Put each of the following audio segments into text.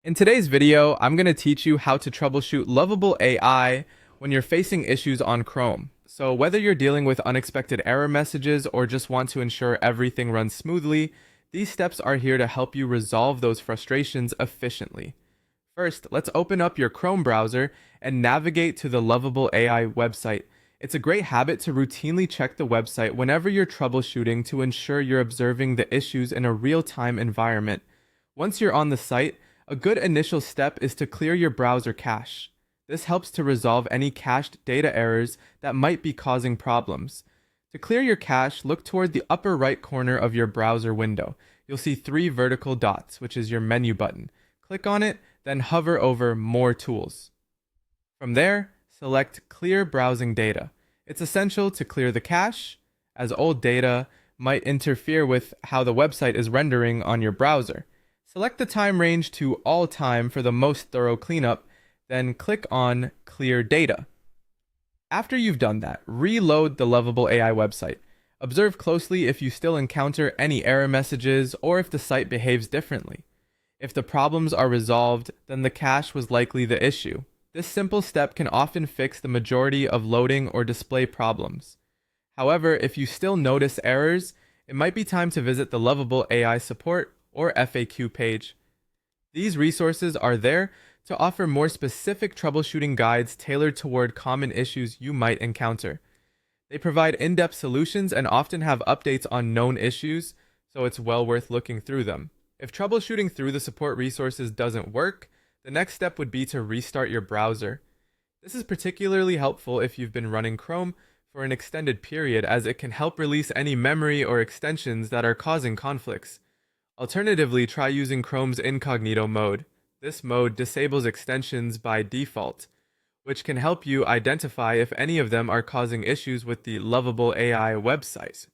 In today's video, I'm going to teach you how to troubleshoot Lovable AI when you're facing issues on Chrome. So whether you're dealing with unexpected error messages or just want to ensure everything runs smoothly, these steps are here to help you resolve those frustrations efficiently. First, let's open up your Chrome browser and navigate to the Lovable AI website. It's a great habit to routinely check the website whenever you're troubleshooting to ensure you're observing the issues in a real-time environment. Once you're on the site, a good initial step is to clear your browser cache. This helps to resolve any cached data errors that might be causing problems. To clear your cache, look toward the upper right corner of your browser window. You'll see three vertical dots, which is your menu button. Click on it, then hover over More Tools. From there, select Clear Browsing Data. It's essential to clear the cache, as old data might interfere with how the website is rendering on your browser. Select the time range to all time for the most thorough cleanup, then click on Clear Data. After you've done that, reload the Lovable AI website. Observe closely if you still encounter any error messages or if the site behaves differently. If the problems are resolved, then the cache was likely the issue. This simple step can often fix the majority of loading or display problems. However, if you still notice errors, it might be time to visit the Lovable AI support or FAQ page. These resources are there to offer more specific troubleshooting guides tailored toward common issues you might encounter. They provide in-depth solutions and often have updates on known issues, so it's well worth looking through them. If troubleshooting through the support resources doesn't work, the next step would be to restart your browser. This is particularly helpful if you've been running Chrome for an extended period, as it can help release any memory or extensions that are causing conflicts. Alternatively, try using Chrome's incognito mode. This mode disables extensions by default, which can help you identify if any of them are causing issues with the Lovable AI website.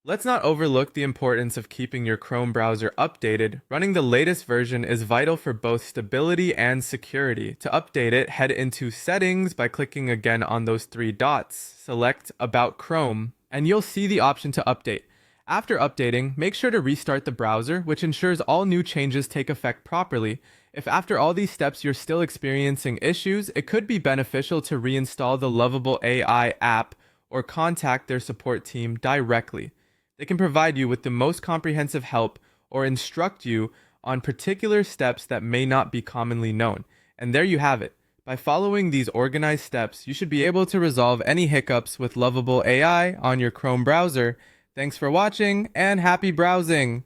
Let's not overlook the importance of keeping your Chrome browser updated. Running the latest version is vital for both stability and security. To update it, head into Settings by clicking again on those three dots. Select About Chrome, and you'll see the option to update. After updating, make sure to restart the browser, which ensures all new changes take effect properly. If after all these steps you're still experiencing issues, it could be beneficial to reinstall the Lovable AI app or contact their support team directly. They can provide you with the most comprehensive help or instruct you on particular steps that may not be commonly known. And there you have it. By following these organized steps, you should be able to resolve any hiccups with Lovable AI on your Chrome browser. Thanks for watching, and happy browsing!